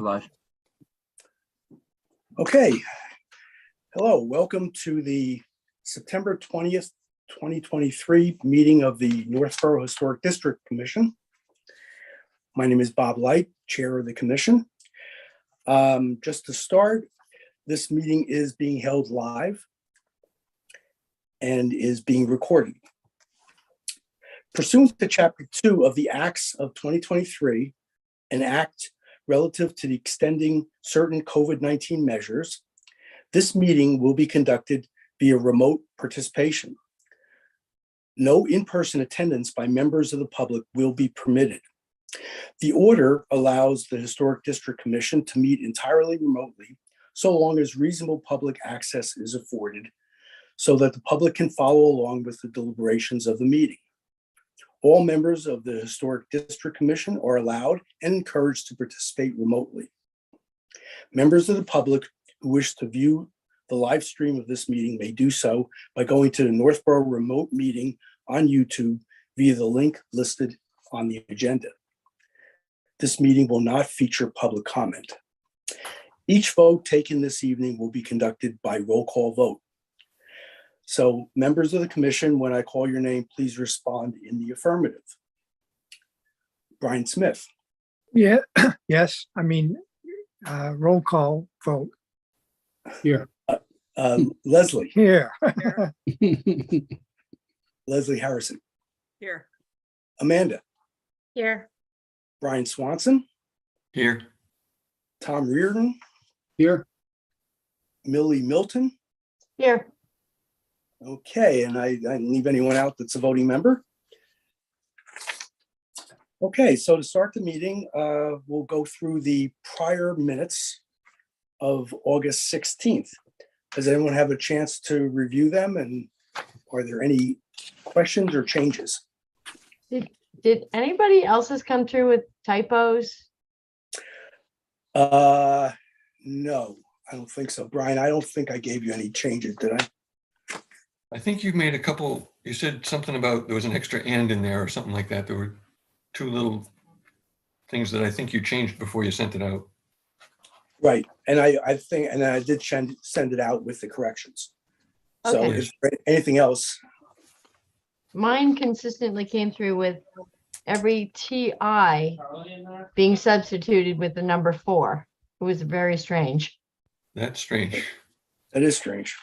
Live. Okay. Hello, welcome to the September 20th, 2023 meeting of the Northborough Historic District Commission. My name is Bob Light, Chair of the Commission. Just to start, this meeting is being held live and is being recorded. Pursuant to Chapter 2 of the Acts of 2023, an act relative to the extending certain COVID-19 measures, this meeting will be conducted via remote participation. No in-person attendance by members of the public will be permitted. The order allows the Historic District Commission to meet entirely remotely, so long as reasonable public access is afforded, so that the public can follow along with the deliberations of the meeting. All members of the Historic District Commission are allowed and encouraged to participate remotely. Members of the public who wish to view the live stream of this meeting may do so by going to the Northborough Remote Meeting on YouTube via the link listed on the agenda. This meeting will not feature public comment. Each vote taken this evening will be conducted by roll call vote. So members of the commission, when I call your name, please respond in the affirmative. Brian Smith. Yeah, yes, I mean, roll call vote. Here. Leslie. Here. Leslie Harrison. Here. Amanda. Here. Brian Swanson. Here. Tom Reardon. Here. Millie Milton. Here. Okay, and I didn't leave anyone out that's a voting member. Okay, so to start the meeting, we'll go through the prior minutes of August 16th. Does anyone have a chance to review them, and are there any questions or changes? Did anybody else's come through with typos? No, I don't think so. Brian, I don't think I gave you any changes, did I? I think you made a couple, you said something about there was an extra and in there or something like that. There were two little things that I think you changed before you sent it out. Right, and I think, and I did send it out with the corrections. So Okay. is there anything else? Mine consistently came through with every TI being substituted with the number 4. It was very strange. That's strange. That is strange.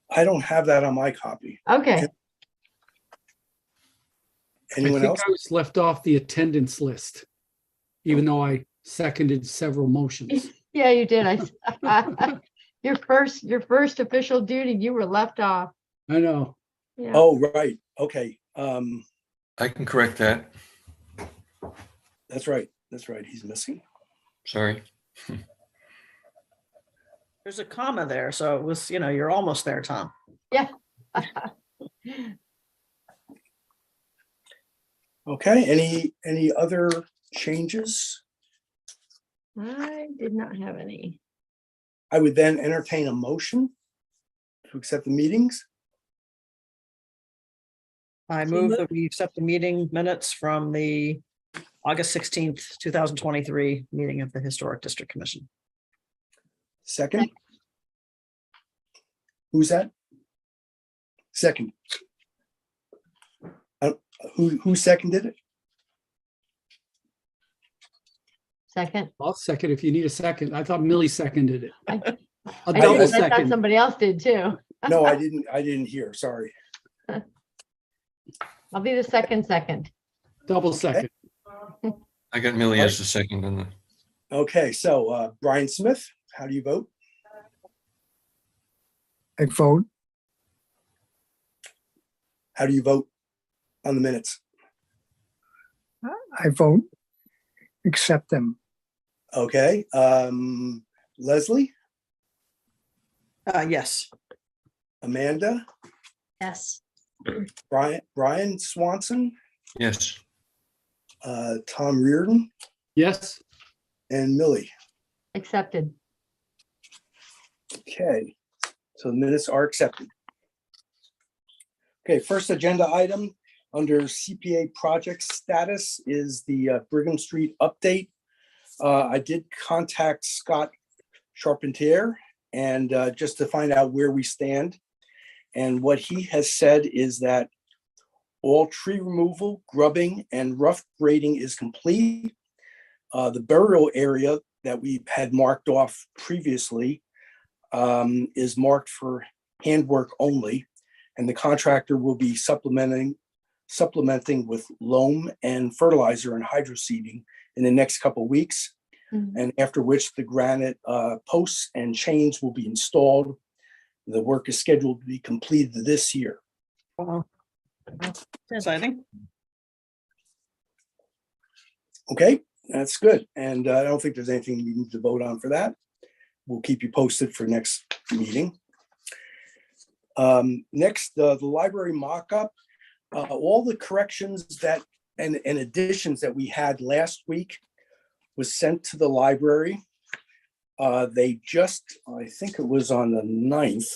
I don't have that on my copy. Okay, Anyone else? I was left off the attendance list, even though I seconded several motions. yeah, you did. Your first official duty, you were left off. I know. Yeah. Oh, right, okay. I can correct that. That's right, he's missing. Sorry. There's a comma there, so it was, you're almost there, Tom. Yeah. Okay, any other changes? I did not have any. I would then entertain a motion to accept the meetings. I move that we accept the meeting minutes from the August 16th, 2023 meeting of the Historic District Commission. Second? Who's that? Second. Who seconded it? Second. I'll second if you need a second. I thought Millie seconded it. I A I double thought second. somebody else did too. No, I didn't hear, sorry. I'll be the second. Double second. I got Millie as the second on the, Okay, so Brian Smith, how do you vote? I vote. How do you vote on the minutes? I vote. Accept them. Okay, Leslie, Yes. Amanda, Yes. Brian Swanson, yes. Tom Reardon, Yes, and Millie. Accepted. Okay, so the minutes are accepted. Okay, first agenda item under CPA project status is the Brigham Street update. I did contact Scott Charpentier and just to find out where we stand. And what he has said is that all tree removal, grubbing, and rough grading is complete. The burial area that we had marked off previously is marked for handwork only, and the contractor will be supplementing with loam and fertilizer and hydroseeding in the next couple of weeks. And after which the granite posts and chains will be installed. The work is scheduled to be completed this year. Wow. That's exciting. Okay, that's good. And I don't think there's anything we need to vote on for that. We'll keep you posted for next meeting. Next, the library mock-up. All the corrections that and additions that we had last week was sent to the library. They just, I think it was on the 9th,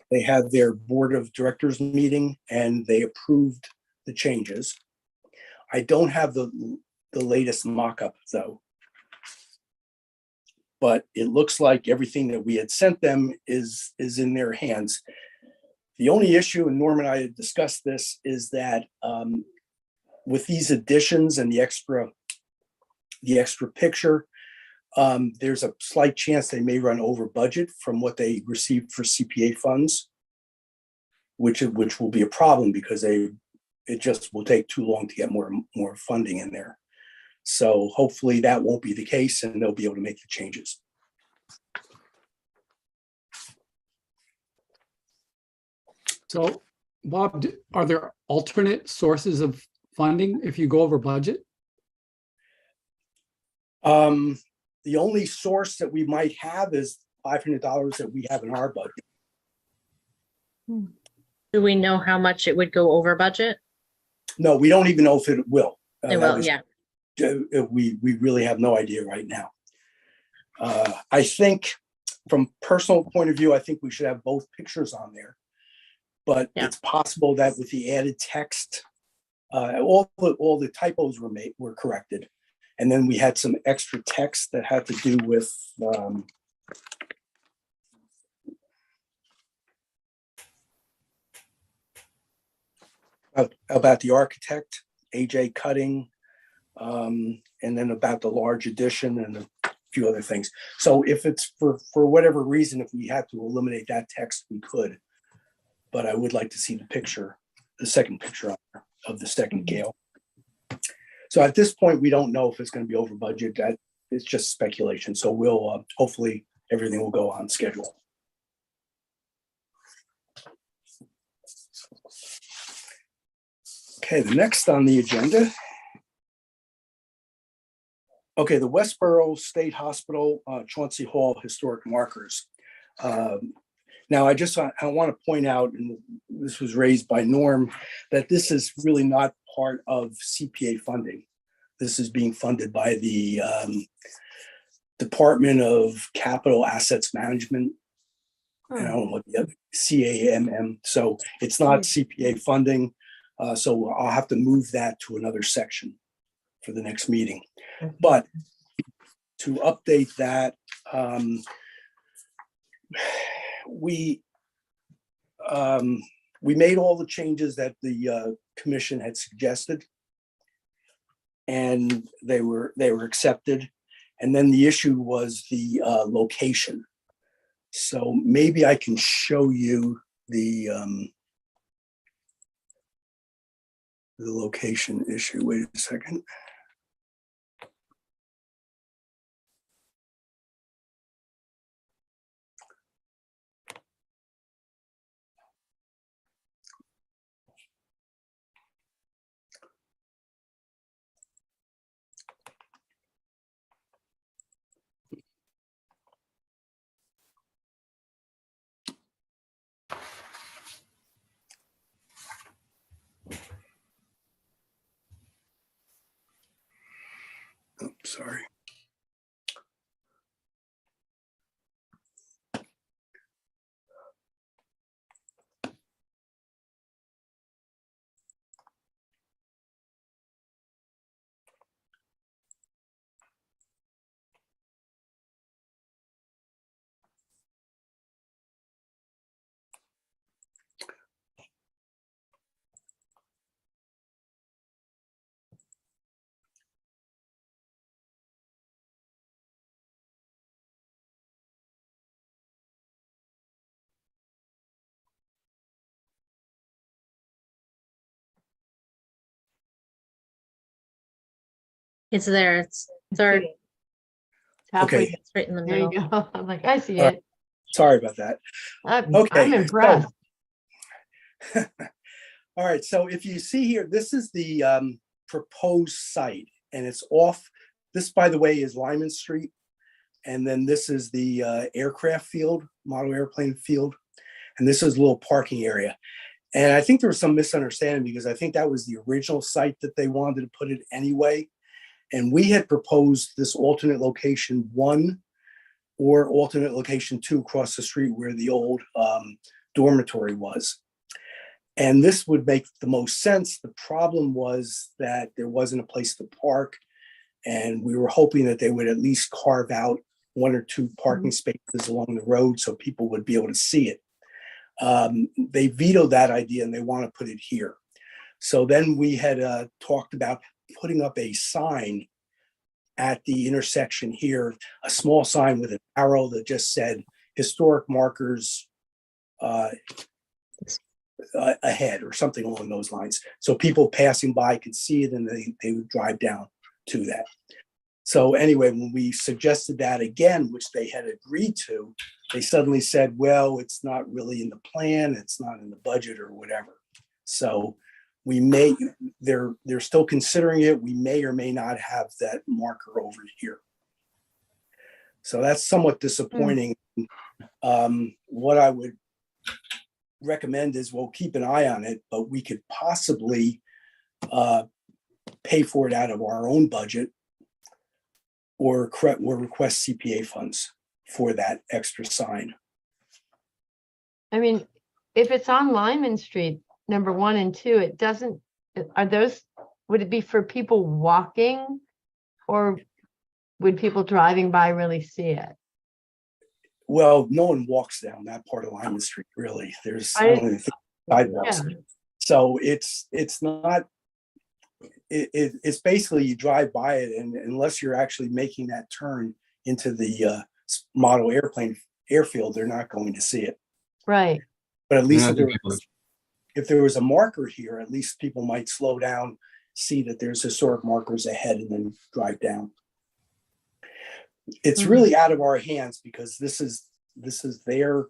they had their board of directors meeting and they approved the changes. I don't have the latest mock-up though. But it looks like everything that we had sent them is in their hands. The only issue, and Norm and I had discussed this, is that with these additions and the extra picture, there's a slight chance they may run over budget from what they received for CPA funds, which will be a problem because it just will take too long to get more funding in there. So hopefully that won't be the case and they'll be able to make the changes. So, Bob, are there alternate sources of funding if you go over budget? The only source that we might have is $500 that we have in our budget. Do we know how much it would go over budget? No, we don't even know if it will. It will, yeah. We really have no idea right now. I think from personal point of view, I think we should have both pictures on there. But Yeah. it's possible that with the added text, all the typos were corrected. And then we had some extra text that had to do with about the architect, AJ Cutting, and then about the large addition and a few other things. So if it's for whatever reason, if we had to eliminate that text, we could. But I would like to see the picture, the second picture of the second Gale. So at this point, we don't know if it's going to be over budget. That it's just speculation. So we'll hopefully everything will go on schedule. Okay, the next on the agenda. Okay, the Westboro State Hospital, Chauncey Hall historic markers. Now, I want to point out, and this was raised by Norm, that this is really not part of CPA funding. This is being funded by the Department of Capital Assets Management. I don't know what the other, CAMM. So it's not CPA funding. So I'll have to move that to another section for the next meeting. But to update that, we made all the changes that the commission had suggested, and they were accepted. And then the issue was the location. So maybe I can show you the location issue. Wait a second. Oh, sorry. It's there. It's third. It's halfway, Okay. It's right in the there you middle. go. I'm like, I see All right. it. Sorry about that. Okay, I'm impressed. All right, so if you see here, this is the proposed site, and it's off, this, by the way, is Lyman Street. And then this is the aircraft field, model airplane field. And this is a little parking area. And I think there was some misunderstanding because I think that was the original site that they wanted to put it anyway. And we had proposed this alternate location 1 or alternate location 2 across the street where the old dormitory was. And this would make the most sense. The problem was that there wasn't a place to park. And we were hoping that they would at least carve out 1 or 2 parking spaces along the road so people would be able to see it. They vetoed that idea and they want to put it here. So then we had talked about putting up a sign at the intersection here, a small sign with an arrow that just said historic markers ahead or something along those lines. So people passing by could see it and they would drive down to that. So anyway, when we suggested that again, which they had agreed to, they suddenly said, well, it's not really in the plan, it's not in the budget or whatever. So we may, they're still considering it. We may or may not have that marker over here. So that's somewhat disappointing. What I would recommend is we'll keep an eye on it, but we could possibly pay for it out of our own budget or request CPA funds for that extra sign. I mean, if it's on Lyman Street, number 1 and 2, it doesn't, would it be for people walking or would people driving by really see it? Well, no one walks down that part of Lyman Street, really. There's I- only sidewalks. Yeah. So it's not, it's basically you drive by it and unless you're actually making that turn into the model airfield, they're not going to see it. Right. But at least Yeah, if there was a marker here, at least people might slow down, see that there's historic markers ahead and then drive down. It's really out of our hands because this is their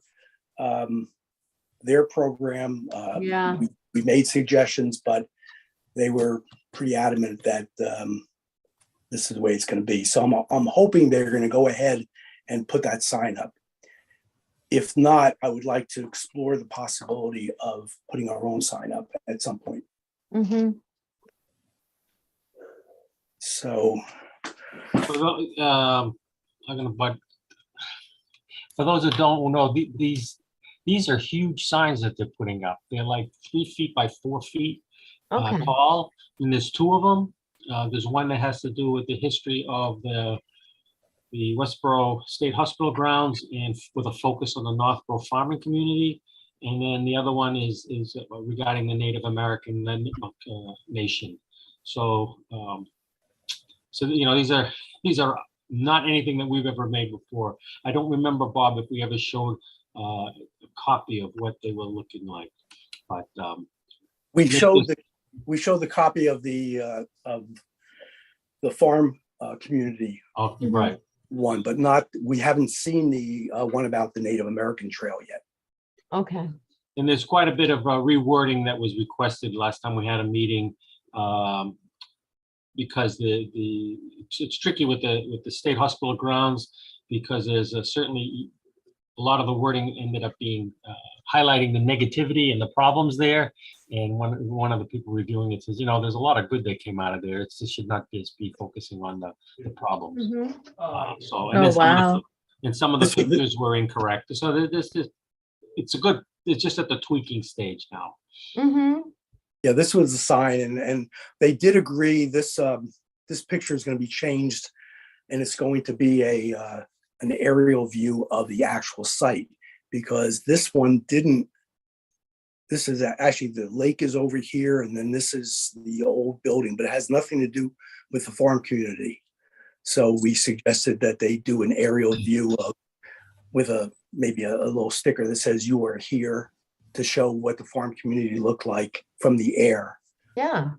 program. Yeah. We made suggestions, but they were pretty adamant that this is the way it's going to be. So I'm hoping they're going to go ahead and put that sign up. If not, I would like to explore the possibility of putting our own sign up at some point. Mm-hmm. So For those that don't know, these are huge signs that they're putting up. They're like 3 feet by 4 feet Okay. tall, and there's 2 of them. There's one that has to do with the history of the Westboro State Hospital grounds and with a focus on the Northborough farming community. And then the other one is regarding the Native American nation. So, these are not anything that we've ever made before. I don't remember, Bob, if we ever showed a copy of what they were looking like, but we showed the copy of the farm community oh, right. one, but we haven't seen the one about the Native American Trail yet. Okay. And there's quite a bit of rewording that was requested last time we had a meeting, because it's tricky with the state hospital grounds because there's certainly a lot of the wording ended up being highlighting the negativity and the problems there. And one of the people reviewing it says, there's a lot of good that came out of there. It should not just be focusing on the problems. Mhm. So, Oh, wow. Some of the pictures were incorrect. So it's just at the tweaking stage now. Mm-hmm. Yeah, this was the sign, and they did agree this picture is going to be changed, and it's going to be an aerial view of the actual site because this one didn't. This is actually the lake is over here, and then this is the old building, but it has nothing to do with the farm community. So we suggested that they do an aerial view with maybe a little sticker that says "You are here" to show what the farm community looked like from the air. Yeah.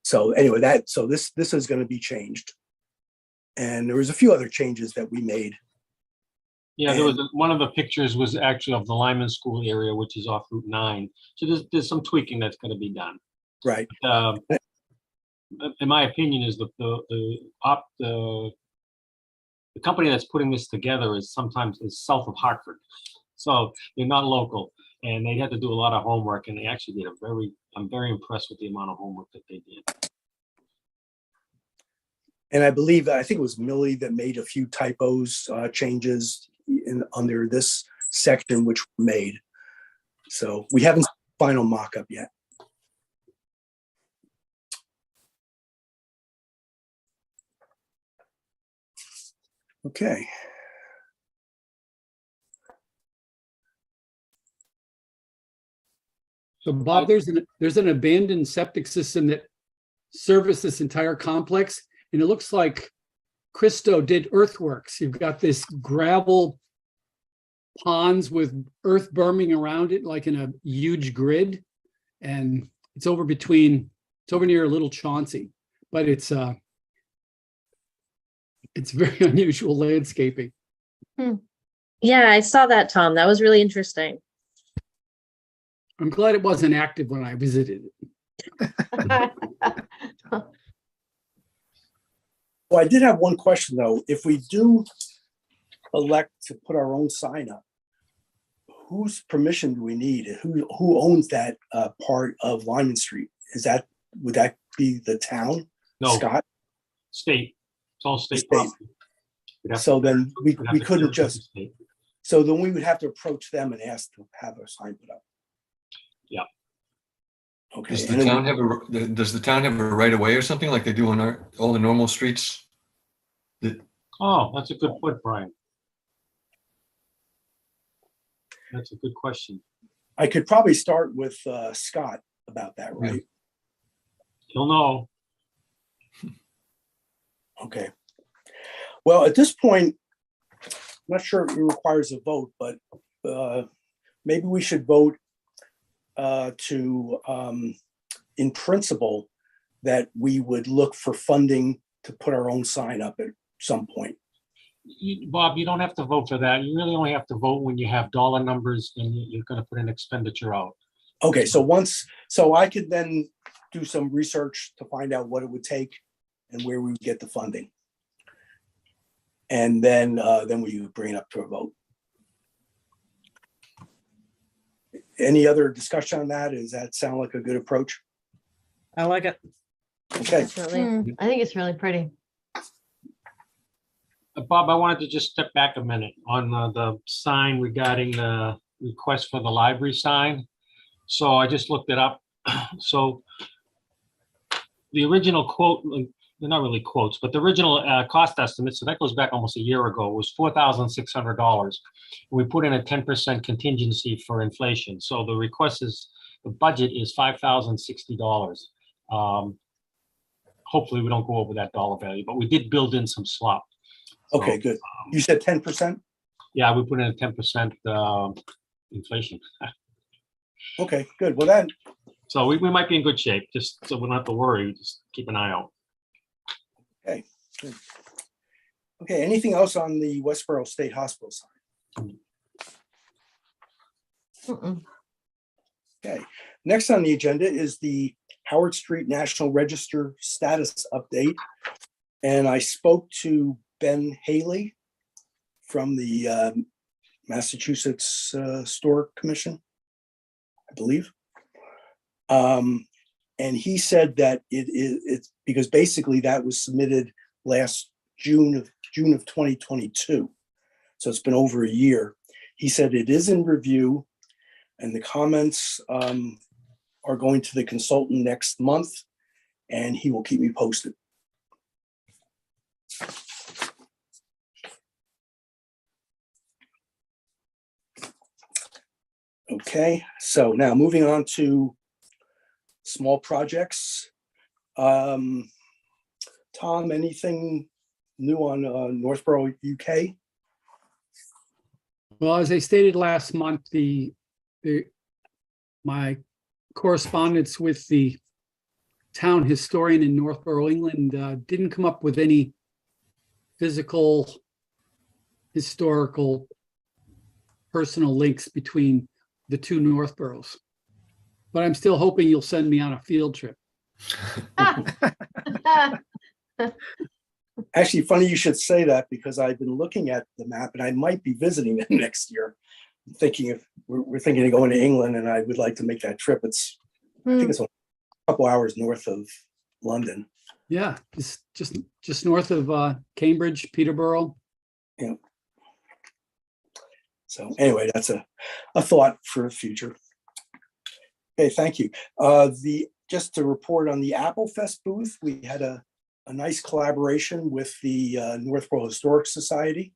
So anyway, this is going to be changed. And there was a few other changes that we made. Yeah, there was, one of the pictures was actually of the Lyman School area, which is off Route 9. So there's some tweaking that's gonna be done. Right. In my opinion, is the company that's putting this together is sometimes south of Hartford. So they're not local, and they had to do a lot of homework, and they actually did I'm very impressed with the amount of homework that they did. And I think it was Millie that made a few typos, changes under this section, which were made. So we haven't final mock-up yet. Okay. So Bob, there's an abandoned septic system that serviced this entire complex, and it looks like Christo did earthworks. You've got this gravel ponds with earth berming around it, like in a huge grid, and it's over near Little Chauncey, but it's very unusual landscaping. Yeah, I saw that, Tom. That was really interesting. I'm glad it wasn't active when I visited it. Well, I did have one question though. If we do elect to put our own sign up, whose permission do we need? Who owns that part of Lyman Street? Would that be the town? No, Scott? state. It's all state State. property. We'd have So to- then we we'd have to couldn't clear it with the just, state. so then we would have to approach them and ask to have a sign put up. Yeah. Okay. Does and the then- town have a right of way or something like they do on all the normal streets? Oh, that's a good point, Brian. That's a good question. I could probably start with Scott about that, right? He'll know. Okay. Well, at this point, I'm not sure if it requires a vote, but maybe we should vote in principle, that we would look for funding to put our own sign up at some point. Bob, you don't have to vote for that. You really only have to vote when you have dollar numbers and you're gonna put an expenditure out. Okay, so I could then do some research to find out what it would take and where we would get the funding. And then we would bring it up to a vote. Any other discussion on that? Does that sound like a good approach? I like it. Okay, Definitely. I think it's really pretty. Bob, I wanted to just step back a minute on the sign regarding the request for the library sign. So I just looked it up. So the original quote, they're not really quotes, but the original cost estimate, so that goes back almost a year ago, was $4,600. We put in a 10% contingency for inflation. So the budget is $5,060. Hopefully we don't go over that dollar value, but we did build in some slop. So, okay, good. You said 10%? yeah, we put in a 10% inflation. Okay, good. Well, then, So we might be in good shape, just so we don't have to worry, just keep an eye out. okay, anything else on the Westboro State Hospital sign? Mm-mm. Okay, next on the agenda is the Howard Street National Register status update. And I spoke to Ben Haley from the Massachusetts Historic Commission, I believe. And he said that it's because basically that was submitted last June of 2022. So it's been over a year. He said it is in review and the comments are going to the consultant next month and he will keep me posted. Okay, so now moving on to small projects. Tom, anything new on Northborough, UK? Well, as I stated last month, my correspondence with the town historian in Northborough, England, didn't come up with any physical, historical, personal links between the two Northboroughs. But I'm still hoping you'll send me on a field trip. Actually, funny you should say that because I've been looking at the map and I might be visiting them next year. I'm thinking if we're thinking of going to England and I would like to make that trip. I think it's a couple hours north of London. Yeah, just north of Cambridge, Peterborough. So anyway, that's a thought for the future. Okay, thank you. Just to report on the Apple Fest booth, we had a nice collaboration with the Northborough Historic Society.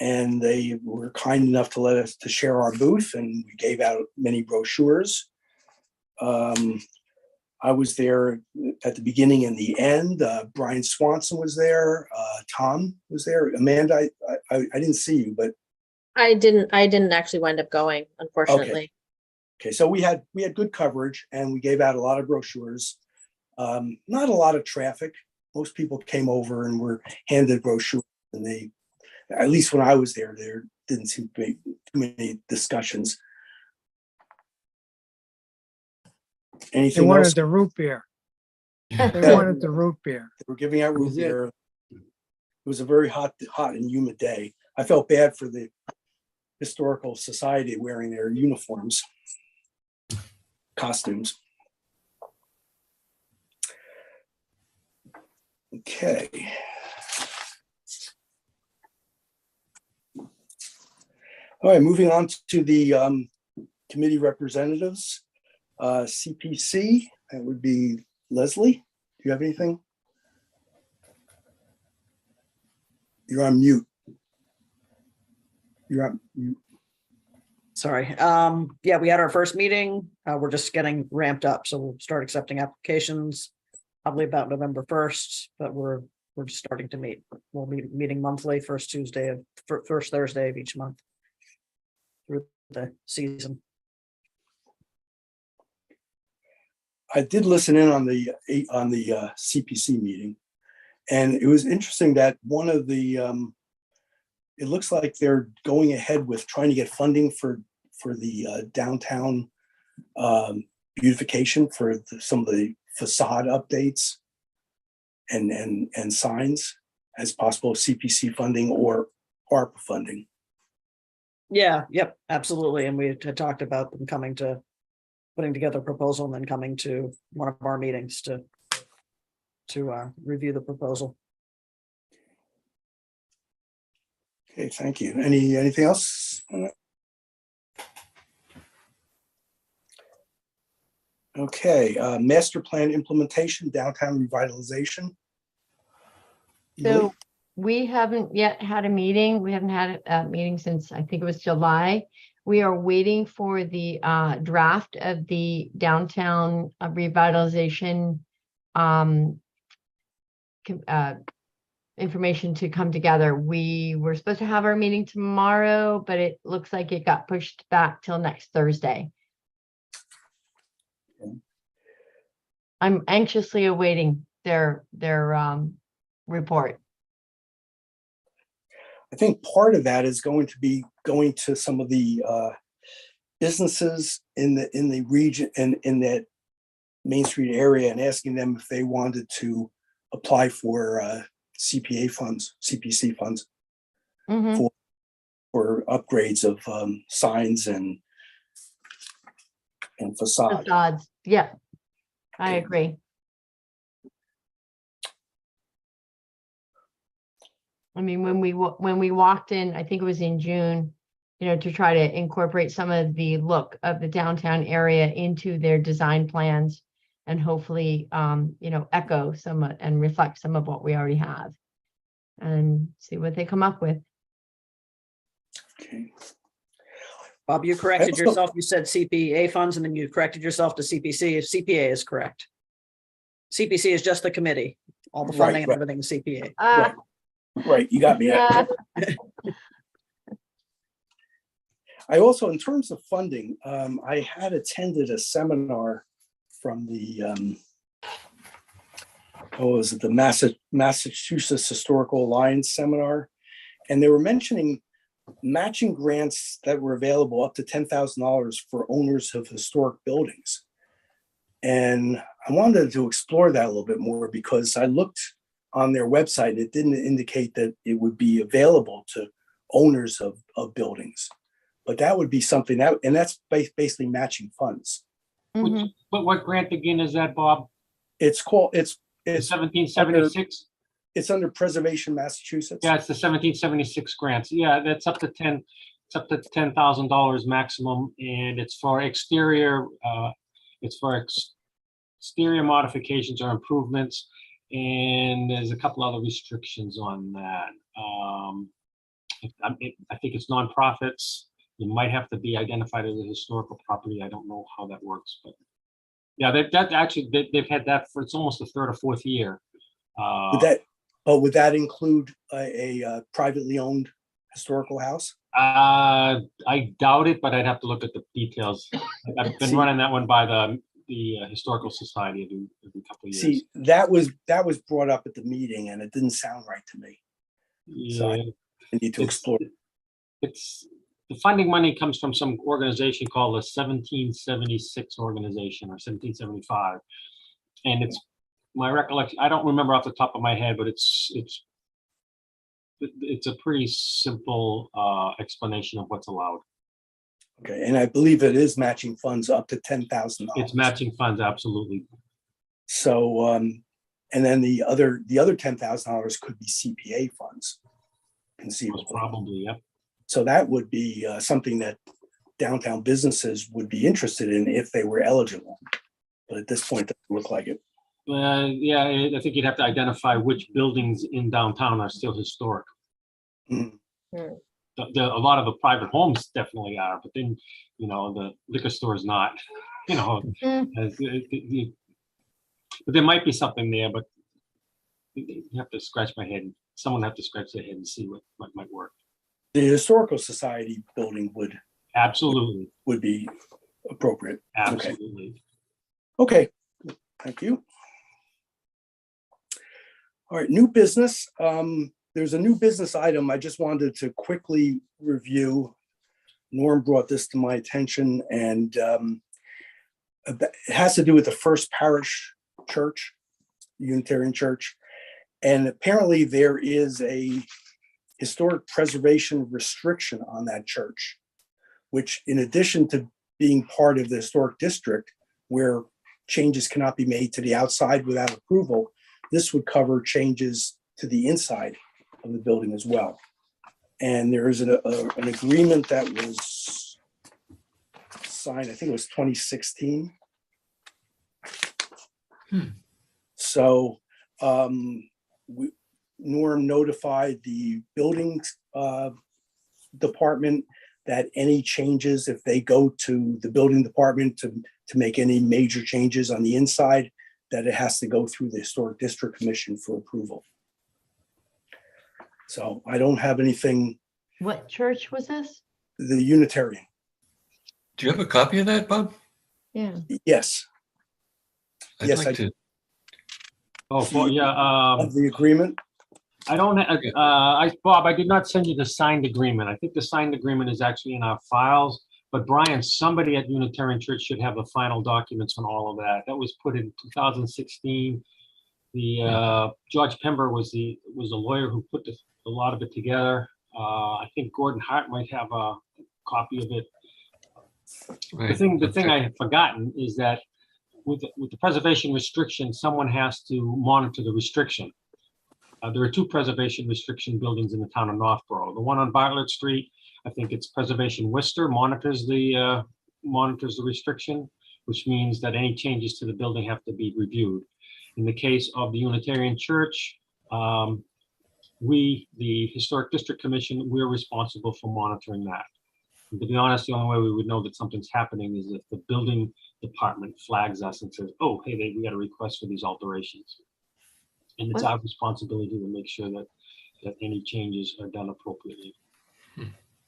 And they were kind enough to let us to share our booth, and we gave out many brochures. I was there at the beginning and the end. Brian Swanson was there. Tom was there. Amanda, I didn't see you, but I didn't actually wind up going, unfortunately. okay. So we had good coverage, and we gave out a lot of brochures. Not a lot of traffic. Most people came over and were handed brochures, and they, at least when I was there didn't seem to be too many discussions. They Anything wanted else? the root beer. They Yeah. wanted the root beer. They were giving out root Was it? beer. It was a very hot and humid day. I felt bad for the Historical Society wearing their uniforms, costumes. Okay. All right, moving on to the committee representatives. CPC, that would be Leslie. Do you have anything? You're on mute. You're on mute. Sorry. Yeah, we had our first meeting. We're just getting ramped up. So we'll start accepting applications probably about November 1st, but we're just starting to meet. We'll be meeting monthly, first Thursday of each month through the season. I did listen in on the CPC meeting, and it was interesting that one of the it looks like they're going ahead with trying to get funding for the downtown beautification for some of the facade updates and signs as possible CPC funding or ARPA funding. Yeah, yep, absolutely. And we had talked about them putting together a proposal and then coming to one of our meetings to review the proposal. Okay, thank you. Anything else on that? Okay, master plan implementation, downtown revitalization. So we haven't yet had a meeting. We haven't had a meeting since I think it was July. We are waiting for the draft of the downtown revitalization information to come together. We were supposed to have our meeting tomorrow, but it looks like it got pushed back till next Thursday. Okay. I'm anxiously awaiting their report. I think part of that is going to be going to some of the businesses in the region and in that Main Street area and asking them if they wanted to apply for CPC funds Mhm. for upgrades of signs and facade. Facades. Yeah, I Okay. agree. I mean, when we walked in, I think it was in June, to try to incorporate some of the look of the downtown area into their design plans and hopefully, echo some and reflect some of what we already have and see what they come up with. Okay. Bob, you corrected also- yourself. You said CPA funds and then you corrected yourself to CPC. CPA is correct. CPC is just the committee. All the funding and Right. everything is CPA. Right, you got me. Yeah. I also, in terms of funding, I had attended a seminar from the was it the Massachusetts Historical Alliance seminar, and they were mentioning matching grants that were available up to $10,000 for owners of historic buildings. And I wanted to explore that a little bit more because I looked on their website and it didn't indicate that it would be available to owners of buildings. But that would be something that, and that's basically matching funds. Mhm. But what grant again is that, Bob? It's called, it's 1776? it's under Preservation Massachusetts. Yeah, it's the 1776 grants. Yeah, that's up to $10,000 maximum, and it's for exterior, exterior modifications or improvements, and there's a couple other restrictions on that. I think it's nonprofits. You might have to be identified as a historical property. I don't know how that works, but yeah, they've had that for, it's almost the third or fourth year. Would that include a privately owned historical house? I doubt it, but I'd have to look at the details. I've been See- running that one by the Historical Society every couple of years. See, that was brought up at the meeting and it didn't sound right to me. So Yeah, I need to explore. it's, the funding money comes from some organization called the 1776 organization or 1775. And it's my recollection, I don't remember off the top of my head, but it's a pretty simple explanation of what's allowed. Okay, and I believe it is matching funds up to $10,000. It's matching funds, absolutely. So, and then the other $10,000 could be CPA funds. Most Conceivably. probably, yep. So that would be something that downtown businesses would be interested in if they were eligible. But at this point, it doesn't look like it. Yeah, I think you'd have to identify which buildings in downtown are still historic. Mhm. A lot of the private homes definitely are, but then, the liquor store is not, Mm. but there might be something there, but you have to scratch my head. Someone have to scratch their head and see what might work. The Historical Society building Absolutely, would be appropriate. absolutely. Okay, thank you. All right, new business. There's a new business item I just wanted to quickly review. Norm brought this to my attention and it has to do with the First Parish Church, Unitarian Church. And apparently there is a historic preservation restriction on that church, which in addition to being part of the historic district where changes cannot be made to the outside without approval, this would cover changes to the inside of the building as well. And there is an agreement that was signed, I think it was 2016. So Norm notified the building department that any changes, if they go to the building department to make any major changes on the inside, that it has to go through the Historic District Commission for approval. So I don't have anything, What church was this? the Unitarian, Do you have a copy of that, Bob? Yeah. yes, I'd Yes, I like to. Yeah, of the agreement. I don't, Bob, I did not send you the signed agreement. I think the signed agreement is actually in our files. But Brian, somebody at Unitarian Church should have the final documents on all of that. That was put in 2016. The George Pember was the lawyer who put a lot of it together. I think Gordon Hart might have a copy of it. Right, The thing I had forgotten is that with the preservation restriction, someone has to monitor the restriction. There are two preservation restriction buildings in the town of Northborough. The one on Bartlett Street, I think it's Preservation Worcester, monitors the restriction, which means that any changes to the building have to be reviewed. In the case of the Unitarian Church, we, the Historic District Commission, we're responsible for monitoring that. And to be honest, the only way we would know that something's happening is if the building department flags us and says, oh, hey, we got a request for these alterations. And it's What? our responsibility to make sure that any changes are done appropriately.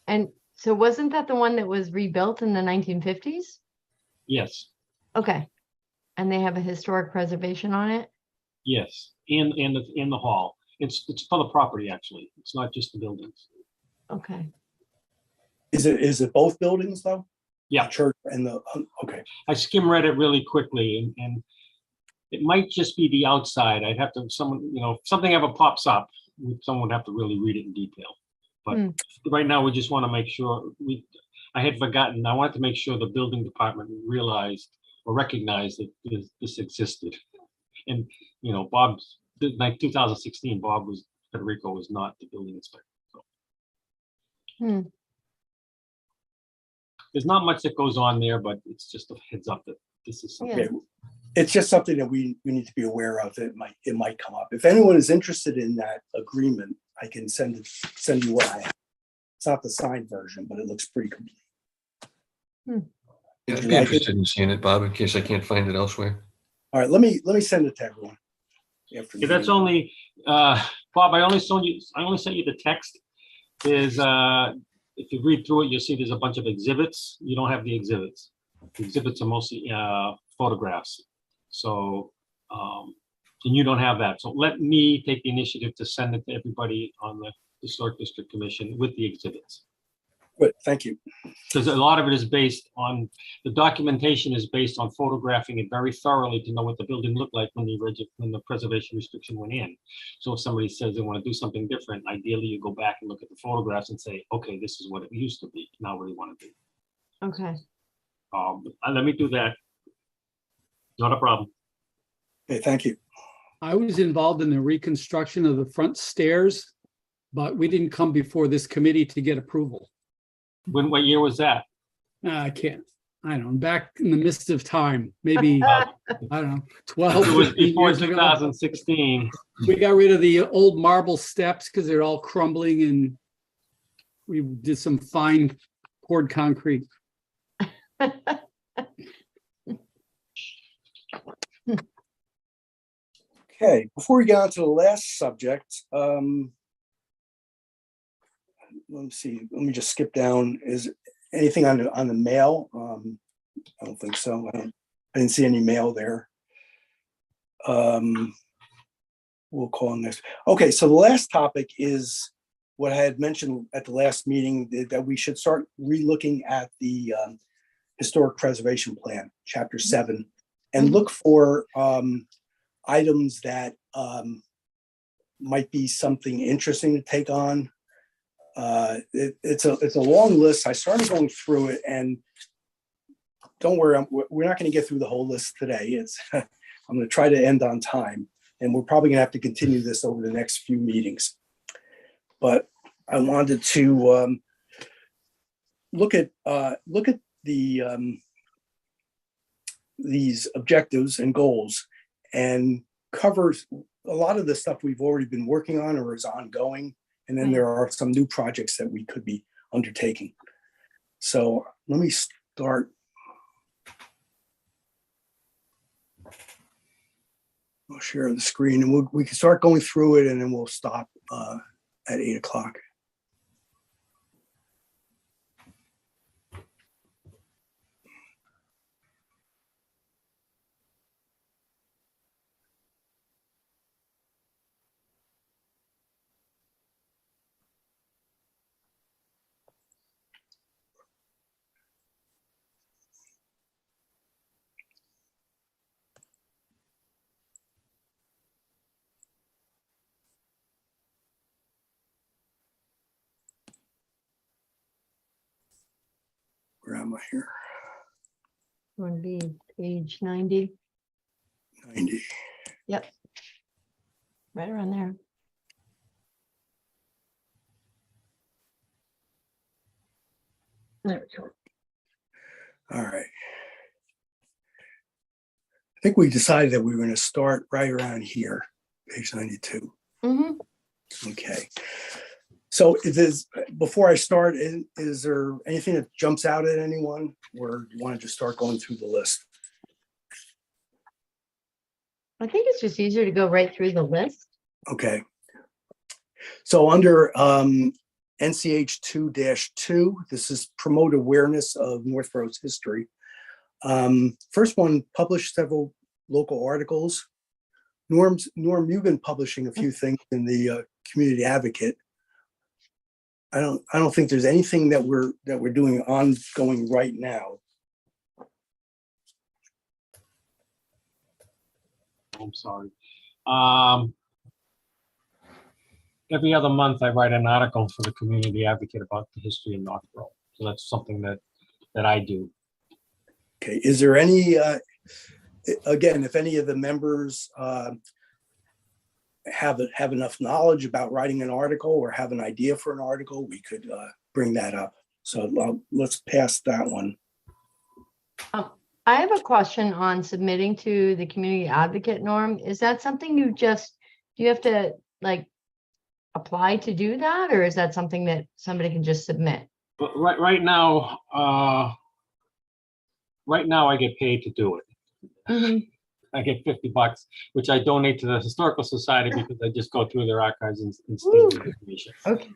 And so wasn't that the one that was rebuilt in the 1950s? Yes, Okay. And they have a historic preservation on it? Yes, in the hall. It's for the property, actually. It's not just the buildings. Okay. Is it both buildings though? Yeah. The church and the, okay, I skim read it really quickly and it might just be the outside. I'd have to, someone, if something ever pops up, someone would have to really read it in detail. But Hmm. right now, we just want to make sure I had forgotten, I wanted to make sure the building department realized or recognized that this existed. And, Bob's, like 2016, Federico was not the building inspector. So Hmm. there's not much that goes on there, but it's just a heads up that this is something. Yeah. it's just something that we need to be aware of. It might come up. If anyone is interested in that agreement, I can send you what I have. It's not the signed version, but it looks pretty complete. Yeah, Would I'd you be like it? interested in seeing it, Bob, in case I can't find it elsewhere. All right, let me send it to everyone. After Yeah, that's meeting. only, Bob, I only sent you the text. Is, if you read through it, you'll see there's a bunch of exhibits. You don't have the exhibits. The exhibits are mostly photographs. So, and you don't have that. So let me take the initiative to send it to everybody on the Historic District Commission with the exhibits. Good, thank you. Because a lot of it is based on, the documentation is based on photographing it very thoroughly to know what the building looked like when the preservation restriction went in. So if somebody says they want to do something different, ideally you go back and look at the photographs and say, okay, this is what it used to be. Now what do you want to do? Okay. Let me do that. Not a problem. Okay, thank you. I was involved in the reconstruction of the front stairs, but we didn't come before this committee to get approval. What year was that? I don't know, back in the midst of time, maybe, I don't know, 12, It was 15 before years ago. 2016. We got rid of the old marble steps because they're all crumbling and we did some fine poured concrete. Okay, before we get on to the last subject, let me see. Let me just skip down. Is anything on the mail? I don't think so. I didn't see any mail there. We'll call on this. Okay, so the last topic is what I had mentioned at the last meeting, that we should start relooking at the Historic Preservation Plan, Chapter 7, and look for items that might be something interesting to take on. It's a long list. I started going through it, and don't worry, we're not going to get through the whole list today. I'm going to try to end on time, and we're probably going to have to continue this over the next few meetings. But I wanted to look at the these objectives and goals and cover a lot of the stuff we've already been working on or is ongoing. And then there are some new projects that we could be undertaking. So let me start. I'll share the screen and we can start going through it, and then we'll stop at 8 o'clock. Where am I here? Would be page 90. 90. Yep. Right around there. There we go. All right. I think we decided that we were going to start right around here, page 92. Mm-hmm. Okay. So before I start, is there anything that jumps out at anyone, or do you want to just start going through the list? I think it's just easier to go right through the list. Okay. So under NCH 2-2, this is promote awareness of Northborough's history. First one, published several local articles. Norm, you've been publishing a few things in the Community Advocate. I don't think there's anything that we're doing ongoing right now. I'm sorry. Every other month, I write an article for the Community Advocate about the history of Northborough. So that's something that I do. Okay, is there any, again, if any of the members have enough knowledge about writing an article or have an idea for an article, we could bring that up. So let's pass that one. I have a question on submitting to the Community Advocate, Norm. Is that something do you have to like apply to do that? Or is that something that somebody can just submit? But right now, I get paid to do it. Mhm. I get $50, which I donate to the Historical Society because I just go through their archives and steal Woo. the information. Okay.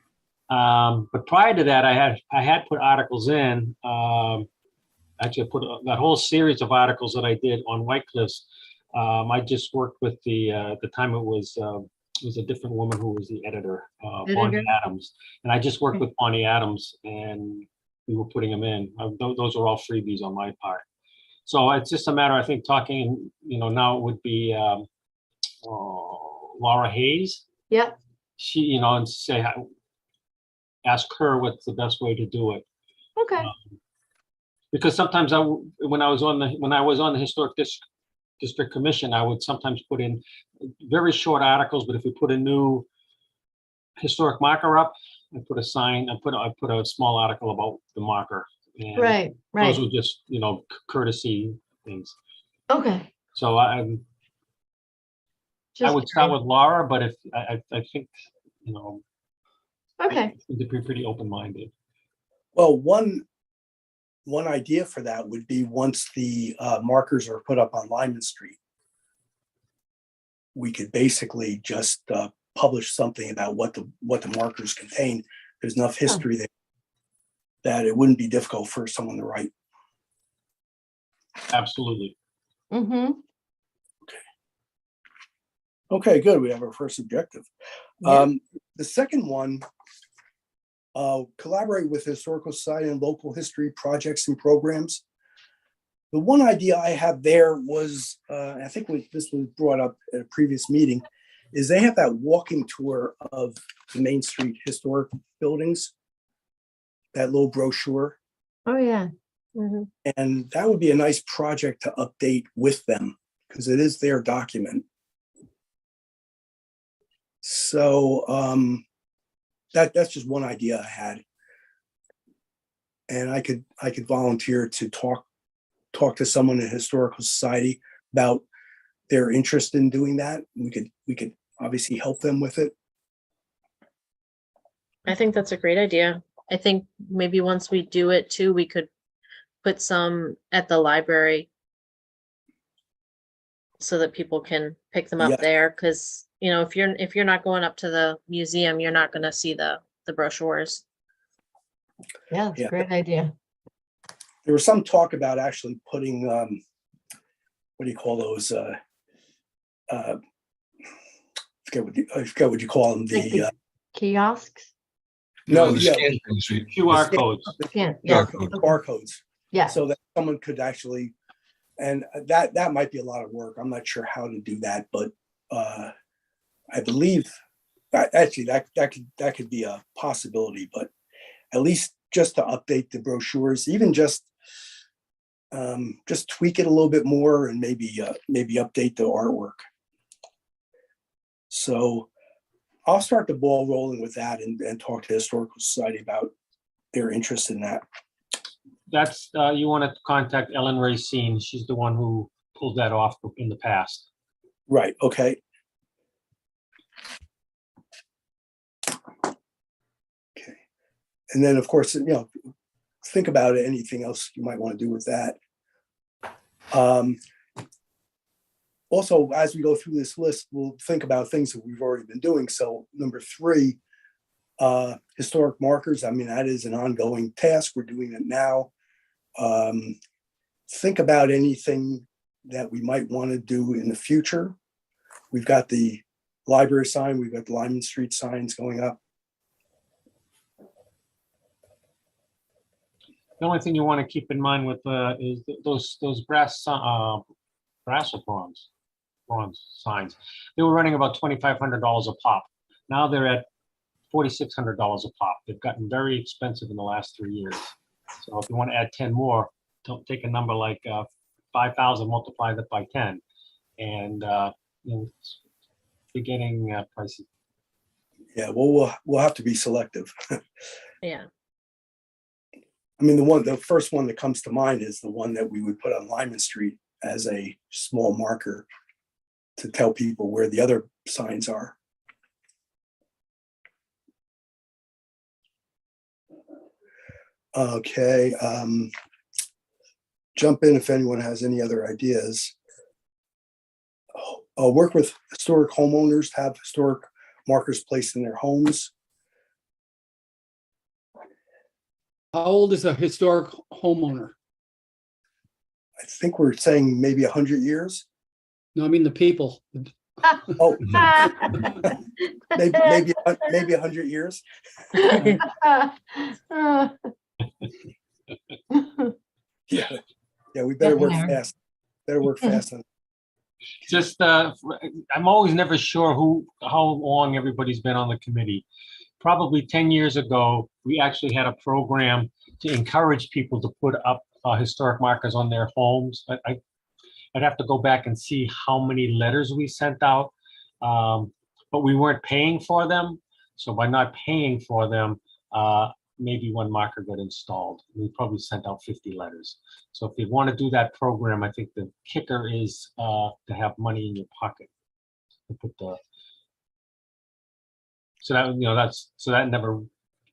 But prior to that, I had put articles in. Actually, I put that whole series of articles that I did on White Cliffs. I just worked with at the time it was a different woman who was the editor, Bonnie Adams, and I just worked with Bonnie Adams, and we were putting them in. Those are all freebies on my part. So it's just a matter, I think, talking. Now it would be Laura Hayes. Yep. She, and ask her what's the best way to do it. Okay. Because sometimes when I was on the Historic District Commission, I would sometimes put in very short articles, but if we put a new historic marker up, I put a sign, I put a small article about the marker. And Right. those were just, courtesy things. Okay. So I would start with Laura, but if I think, Okay. to be pretty open-minded. Well, one idea for that would be once the markers are put up on Lyman Street, we could basically just publish something about what the markers contain. There's enough history there that it wouldn't be difficult for someone to write. Absolutely. Mm-hmm. Okay, good. We have our first objective. Yeah. The second one, collaborate with the Historical Society and local history projects and programs. The one idea I have there was, I think this was brought up at a previous meeting, is they have that walking tour of the Main Street historic buildings, that little brochure. Oh, yeah. Mm-hmm. And that would be a nice project to update with them because it is their document. So that's just one idea I had. And I could volunteer to talk to someone in the Historical Society about their interest in doing that. We could obviously help them with it. I think that's a great idea. I think maybe once we do it too, we could put some at the library so that people can pick them up Yeah. there. Cause if you're not going up to the museum, you're not gonna see the brochures. Yeah, it's Yeah. a great idea. There was some talk about actually putting, what do you call those? I forget what you call them. Like the kiosks? No, the yeah, scan thing, so you- QR codes. Yeah. Yeah. barcodes. Yeah. So that someone could actually, and that might be a lot of work. I'm not sure how to do that, but I believe actually that could be a possibility, but at least just to update the brochures, even just tweak it a little bit more and maybe update the artwork. So I'll start the ball rolling with that and talk to the Historical Society about their interest in that. That's, you want to contact Ellen Racine. She's the one who pulled that off in the past. Right, okay. Okay. And then, of course, think about anything else you might want to do with that. Also, as we go through this list, we'll think about things that we've already been doing. So number 3, historic markers. I mean, that is an ongoing task. We're doing it now. Think about anything that we might want to do in the future. We've got the library sign, we've got the Lyman Street signs going up. The only thing you want to keep in mind with is those brass or bronze signs. They were running about $2,500 a pop. Now they're at $4,600 a pop. They've gotten very expensive in the last 3 years. So if you want to add 10 more, don't take a number like 5,000, multiply that by 10, and you're getting pricey. Yeah, well, we'll have to be selective. Yeah. I mean, the first one that comes to mind is the one that we would put on Lyman Street as a small marker to tell people where the other signs are. Okay, jump in if anyone has any other ideas. Work with historic homeowners to have historic markers placed in their homes. How old is a historic homeowner? I think we're saying maybe 100 years. No, I mean the people. Oh, maybe 100 years. Yeah, we better work Yeah. fast. Better work fast on. Just, I'm always never sure how long everybody's been on the committee. Probably 10 years ago, we actually had a program to encourage people to put up historic markers on their homes. I'd have to go back and see how many letters we sent out, but we weren't paying for them. So by not paying for them, maybe one marker got installed. We probably sent out 50 letters. So if you want to do that program, I think the kicker is to have money in your pocket. To put the, so that never,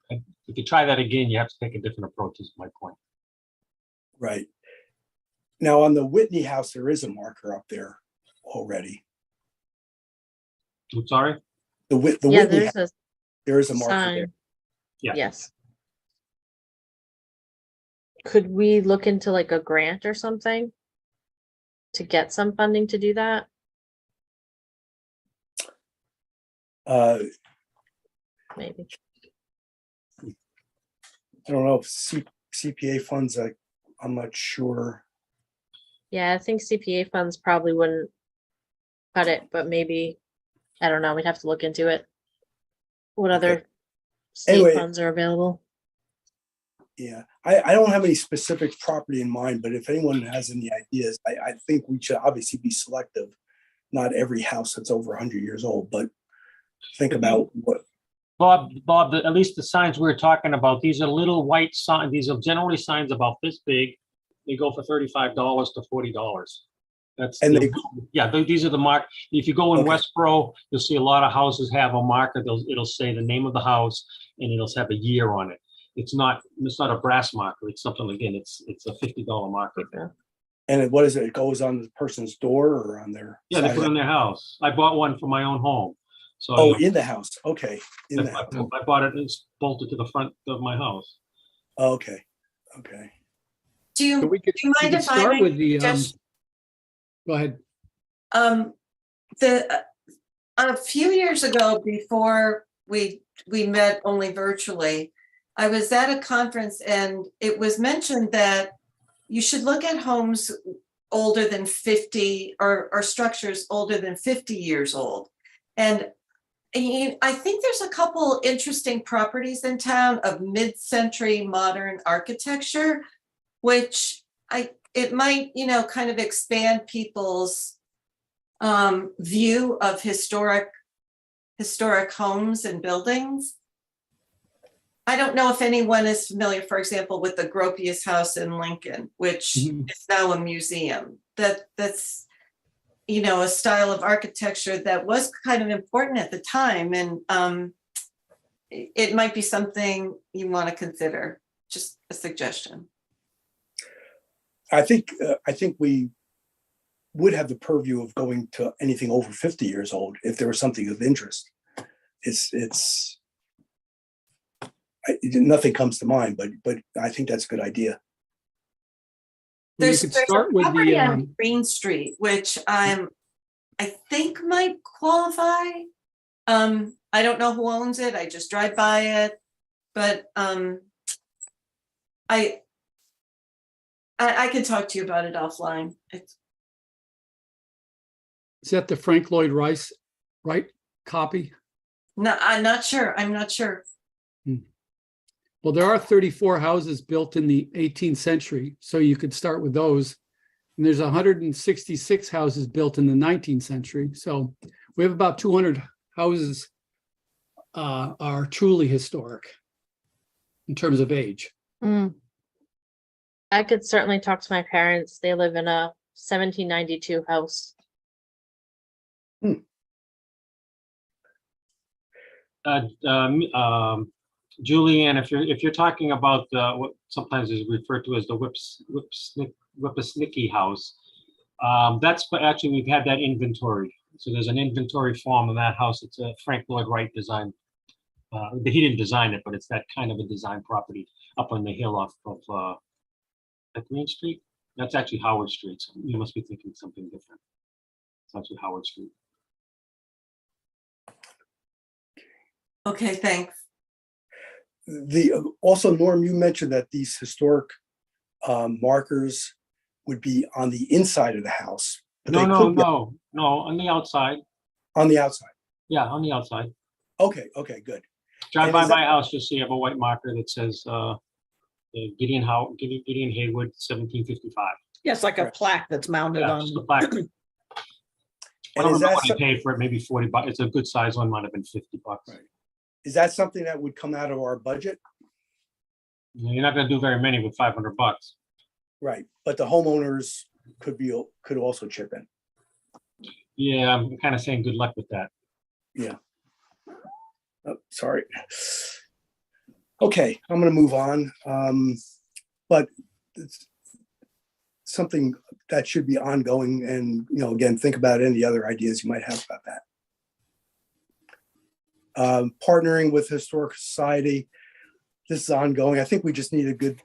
if you try that again, you have to take a different approach, is my point. Right. Now on the Whitney House, there is a marker up there already. I'm sorry? The Yeah, Whitney, there's a there is a marker there. sign. Yeah. Yes. Could we look into like a grant or something to get some funding to do that? Maybe. I don't know if CPA funds, I'm not sure. Yeah, I think CPA funds probably wouldn't cut it, but maybe, I don't know, we'd have to look into it. What other state Anyway. funds are available? Yeah, I don't have any specific property in mind, but if anyone has any ideas, I think we should obviously be selective. Not every house that's over 100 years old, but think about what. Bob, at least the signs we were talking about, these are little white signs. These are generally signs about this big. They go for $35 to $40. That's, And these are the mark. If you go in Okay. Westboro, you'll see a lot of houses have a marker. It'll say the name of the house and it'll have a year on it. It's not a brass marker. It's something, again, it's a $50 marker. And what is it? It goes on the person's door or on their. Yeah, they side? put it in their house. I bought one for my own home. So Oh, in the house. Okay. In the house. I bought it and it's bolted to the front of my house. Okay. Okay. Do you, So we could, do you we mind could if I start make with the, just, go ahead. a few years ago, before we met only virtually, I was at a conference and it was mentioned that you should look at homes older than 50 or structures older than 50 years old. And I think there's a couple interesting properties in town of mid-century modern architecture, which it might, kind of expand people's view of historic homes and buildings. I don't know if anyone is familiar, for example, with the Gropius House in Lincoln, which Mhm. is now a museum. That's a style of architecture that was kind of important at the time, and it might be something you want to consider. Just a suggestion. I think we would have the purview of going to anything over 50 years old if there was something of interest. Nothing comes to mind, but I think that's a good idea. Well, you There's could a start with property the, on Green Street, which I'm I think might qualify. I don't know who owns it. I just drive by it, but I can talk to you about it offline. Is that the Frank Lloyd Rice, right, copy? No, I'm not sure. I'm not sure. Well, there are 34 houses built in the 18th century, so you could start with those. And there's 166 houses built in the 19th century. So we have about 200 houses are truly historic in terms of age. Mm, I could certainly talk to my parents. They live in a 1792 house. Julianne, if you're talking about what sometimes is referred to as the Whippisnicky House, actually, we've had that inventory. So there's an inventory form in that house. It's a Frank Lloyd Wright design. He didn't design it, but it's that kind of a design property up on the hill off of at Green Street. That's actually Howard Street. So you must be thinking something different. It's actually Howard Street. Okay, thanks. Also, Norm, you mentioned that these historic markers would be on the inside of the house. But they could be No, on the outside. on the outside. Yeah, on the outside. Okay, good. Drive And by is that- my house, you'll see I have a white marker that says Gideon Haywood, 1755. Yeah, it's like a Correct. plaque that's mounted Yeah, on. just a plaque. I And don't is remember that, what I paid for it, maybe 40 bucks. It's a good size one, might have been 50 bucks. Right. Is that something that would come out of our budget? You're not gonna do very many with 500 bucks. Right, but the homeowners could also chip in. Yeah, I'm kind of saying good luck with that. Oh, sorry. Okay, I'm gonna move on. But it's something that should be ongoing and, again, think about any other ideas you might have about that. Partnering with Historic Society. This is ongoing. I think we just need a good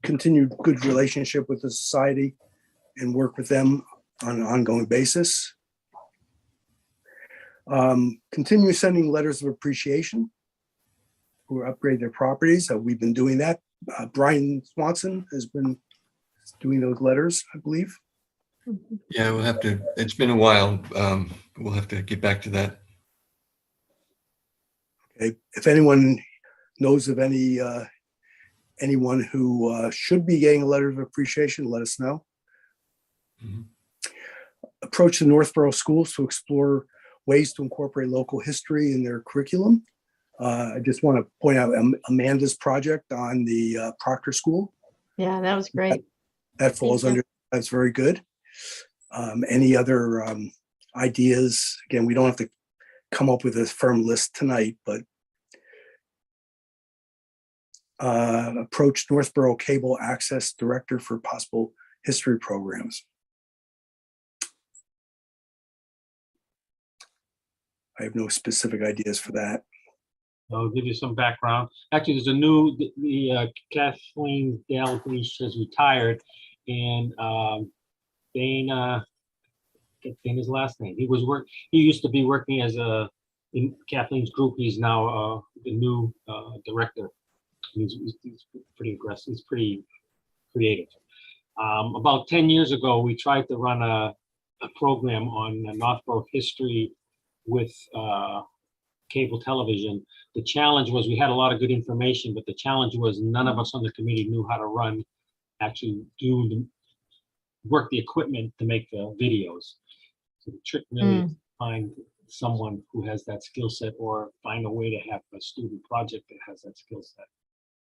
continued good relationship with the society and work with them on an ongoing basis. Continue sending letters of appreciation who upgrade their properties. We've been doing that. Brian Swanson has been doing those letters, I believe. Yeah, we'll have to, it's been a while. We'll have to get back to that. Okay. If anyone knows of anyone who should be getting a letter of appreciation, let us know. Mhm. Approach the Northborough schools to explore ways to incorporate local history in their curriculum. I just want to point out Amanda's project on the Proctor School. yeah, that was great. That falls you. under, that's very good. Any other ideas? Again, we don't have to come up with a firm list tonight, but approach Northborough Cable Access Director for possible history programs. I have no specific ideas for that. I'll give you some background. Actually, there's the Kathleen Dalglish has retired, and Dana's last name. He used to be working as in Kathleen's group. He's now the new director. He's pretty aggressive. He's pretty creative. About 10 years ago, we tried to run a program on Northborough history with cable television. The challenge was we had a lot of good information, but the challenge was none of us on the committee knew how to work the equipment to make the videos. So the trick really is to find someone who has that skill set or find a way to have a student project that has that skill set.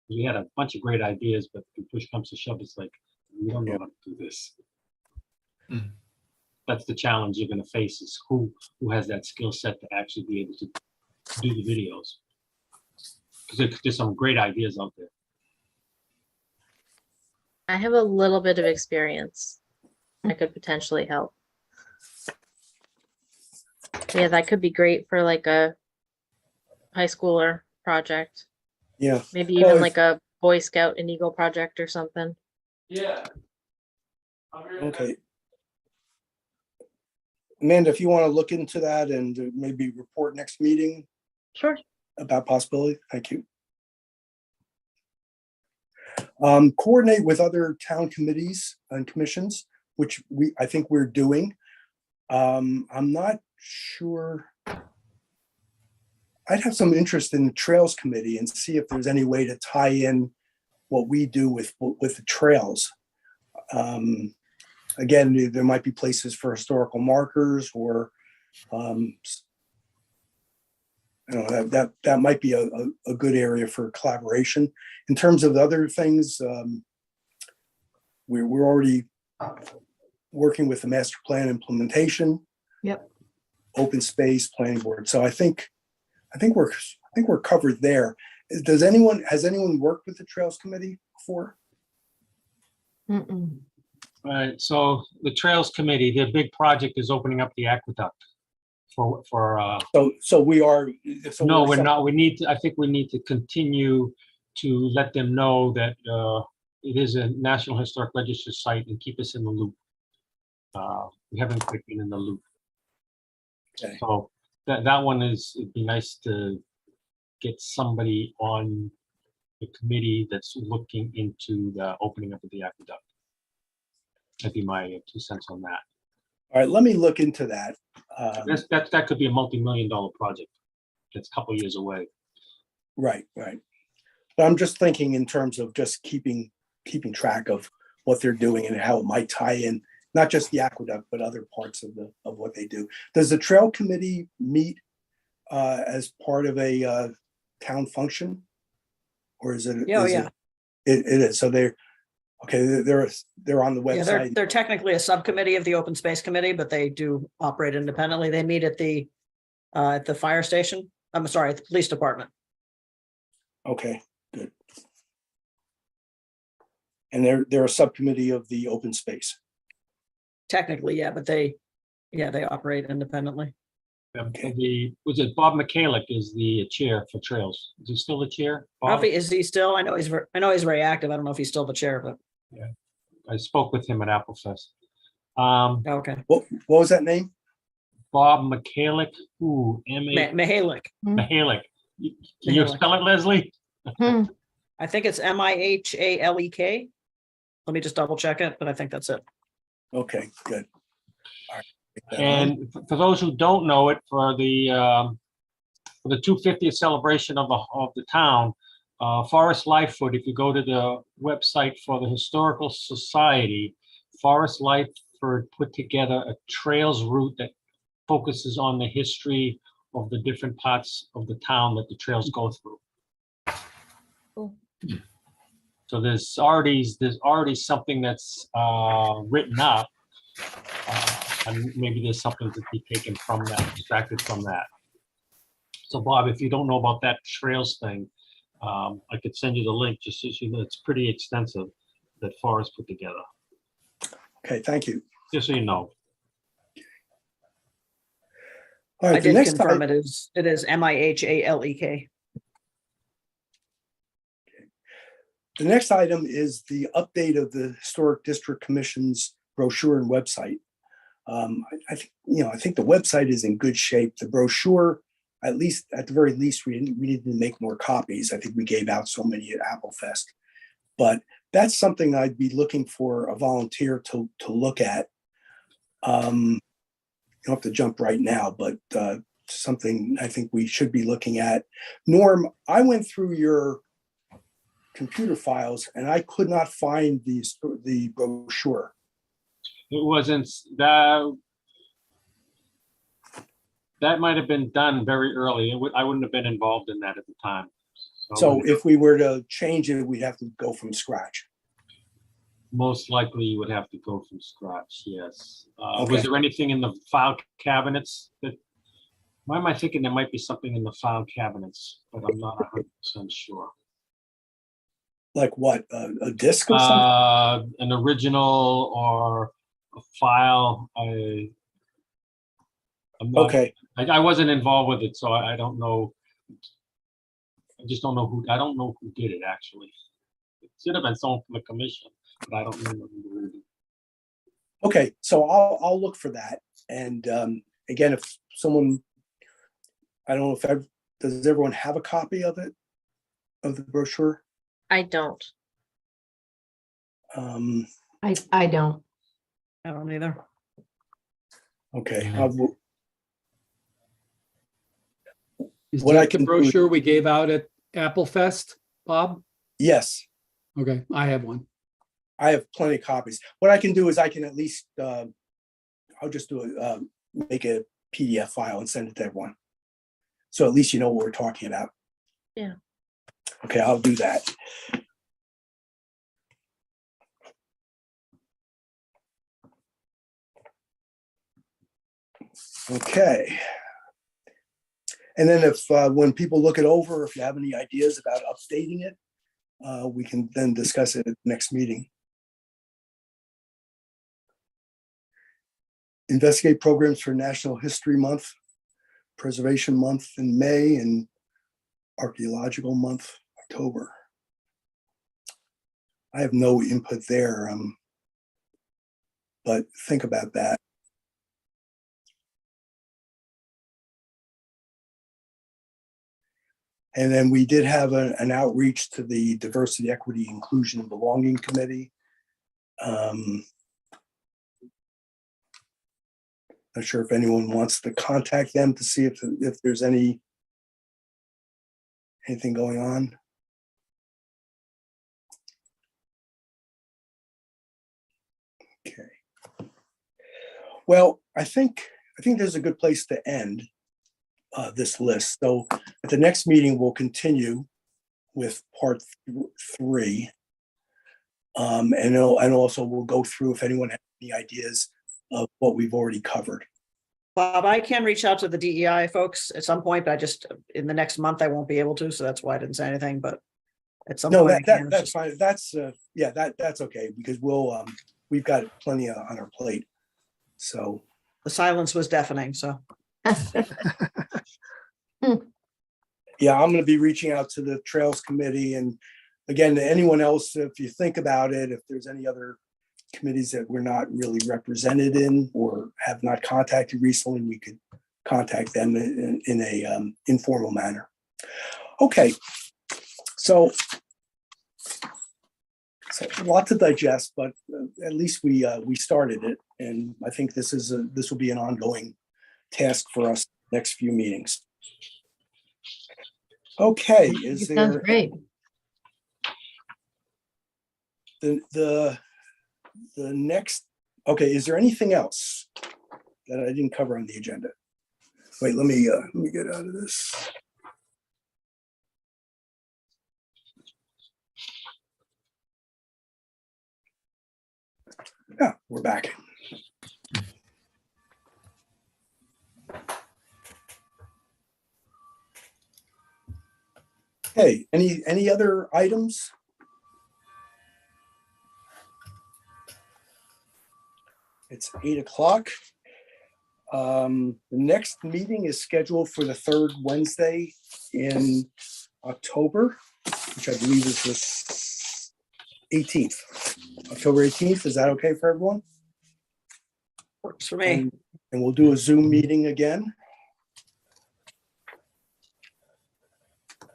We had a bunch of great ideas, but when push comes to shove, it's like, we don't know how to do this. Mm. That's the challenge you're gonna face, is who has that skill set to actually be able to do the videos. Because there's some great ideas out there. I have a little bit of experience. I could potentially help. Yeah, that could be great for like a high schooler project. Yeah. Maybe Well, even if- like a Boy Scout and Eagle project or something. Yeah. Okay. Amanda, if you want to look into that and maybe report next meeting Sure. about possibility, thank you. Coordinate with other town committees and commissions, which I think we're doing. I'm not sure. I'd have some interest in the Trails Committee and see if there's any way to tie in what we do with the trails. Again, there might be places for historical markers or I don't know, that might be a good area for collaboration. In terms of the other things, we're already working with the master plan implementation. Yep. Open space planning board. So I think we're covered there. Has anyone worked with the Trails Committee before? Mm-mm. Right, so the Trails Committee, their big project is opening up the aqueduct So we are. So no, we're not. I think we need to continue to let them know that it is a National Historic Register site and keep us in the loop. We haven't quite been in the loop. Okay. So that one it'd be nice to get somebody on the committee that's looking into the opening up of the aqueduct. That'd be my 2 cents on that. All right, let me look into that. That could be a multi-million-dollar project. That's a couple years away. Right. But I'm just thinking in terms of just keeping track of what they're doing and how it might tie in, not just the aqueduct, but other parts of what they do. Does the Trail Committee meet as part of a town function? Or is it? Yeah, is yeah. It is. So they're on the Yeah, website. they're technically a subcommittee of the Open Space Committee, but they do operate independently. They meet at the fire station. I'm sorry, at the police department. Okay, good. And they're a subcommittee of the open space. Technically, yeah, but they operate independently. Was it Bob McCalick is the chair for Trails? Is he still the chair? Bob? Is he still? I know he's very active. I don't know if he's still the chair, but I spoke with him at Applefest. okay. What was that name? Bob McCalick, M-A. Mahalik. Mahalik. Can you Mahalik. spell it, Leslie? Hmm. I think it's Mihalek. Let me just double check it, but I think that's it. Okay, good. All right. And for those who don't know it, for the 250th celebration of the town, Forest Lifefoot, if you go to the website for the Historical Society, Forest Lifefoot put together a trails route that focuses on the history of the different parts of the town that the trails go through. Cool. So there's already something that's written up, and maybe there's something to be taken from that, extracted from that. So Bob, if you don't know about that trails thing, I could send you the link, just so you know, it's pretty extensive that Forrest put together, Okay, thank you. just so you know. All I right, the did next confirm item, it is Mihalek. the next item is the update of the Historic District Commission's brochure and website. I think the website is in good shape. The brochure, at the very least, we need to make more copies. I think we gave out so many at Applefest, but that's something I'd be looking for a volunteer to look at. You don't have to jump right now, but something I think we should be looking at. Norm, I went through your computer files and I could not find the brochure. It wasn't that. That might have been done very early. I wouldn't have been involved in that at the time. So if we were to change it, we'd have to go from scratch. Most likely you would have to go from scratch, yes. Okay. Was there anything in the file cabinets that, why am I thinking there might be something in the file cabinets, but I'm not 100% sure. Like what, a disc or something? An original or a file. I'm not, Okay, I wasn't involved with it, so I don't know. I just don't know I don't know who did it, actually. It should have been someone from the commission, but I don't remember who did it. Okay, so I'll look for that. And again, if someone, I don't know if, does everyone have a copy of it, of the brochure? I don't. I don't. I don't either. Okay, Yeah. Is What I that the can do- brochure we gave out at Apple Fest, Bob? yes, Okay, I have one. I have plenty of copies. What I can do is I can at least, I'll just do make a PDF file and send it to everyone. So at least you know what we're talking about. Yeah. Okay, I'll do that. Okay. And then if, when people look it over, if you have any ideas about updating it, we can then discuss it at the next meeting. Investigate programs for National History Month, Preservation Month in May, and Archaeological Month, October. I have no input there, but think about that. And then we did have an outreach to the Diversity, Equity, Inclusion, and Belonging Committee. Not sure if anyone wants to contact them to see if there's anything going on. Okay. Well, I think there's a good place to end this list. So at the next meeting, we'll continue with part 3. And also we'll go through if anyone has any ideas of what we've already covered. Bob, I can reach out to the DEI folks at some point, but I just, in the next month, I won't be able to, so that's why I didn't say anything, but at some No, point. I can. that's fine. That's yeah, that's okay, because we've got plenty on our plate. So The silence was deafening, so. yeah, I'm going to be reaching out to the Trails Committee, and again, to anyone else, if you think about it, if there's any other committees that we're not really represented in or have not contacted recently, we could contact them in a informal manner. Okay, so a lot to digest, but at least we started it, and I think this will be an ongoing task for us next few meetings. Okay, is It sounds there great. the next, okay, is there anything else that I didn't cover on the agenda? Wait, let me get out of this. Yeah, we're back. Hey, any other items? It's 8 o'clock. The next meeting is scheduled for the 3rd Wednesday in October, which I believe is the 18th. October 18th, is that okay for everyone? Works for me. And we'll do a Zoom meeting again.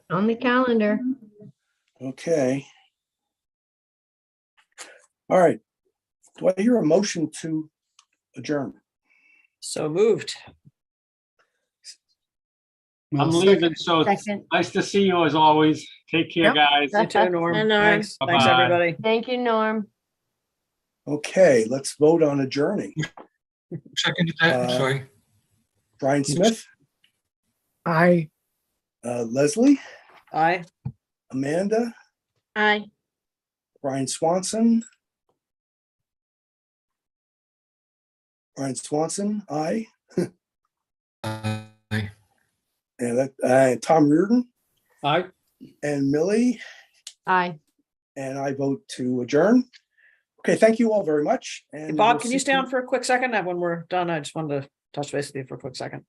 On the calendar. Okay. All right. Do I hear a motion to adjourn? So moved. I'm leaving, so it's Second. nice to see you as always. Take care, Yep. guys. You too, Norm. And Norm. Thanks. Thanks, Bye-bye. everybody. Thank you, Norm. Okay, let's vote on adjourning. Second, that, sorry. Brian Smith, I Leslie, Aye. Amanda, Aye. Brian Swanson. Brian Swanson, aye. Aye. And Tom Reardon Aye. and Millie, Aye. and I vote to adjourn. Okay, thank you all very much. Hey, And Bob, we'll can you see stay on for a quick second? When we're done, I just wanted to touch base with you for a quick second.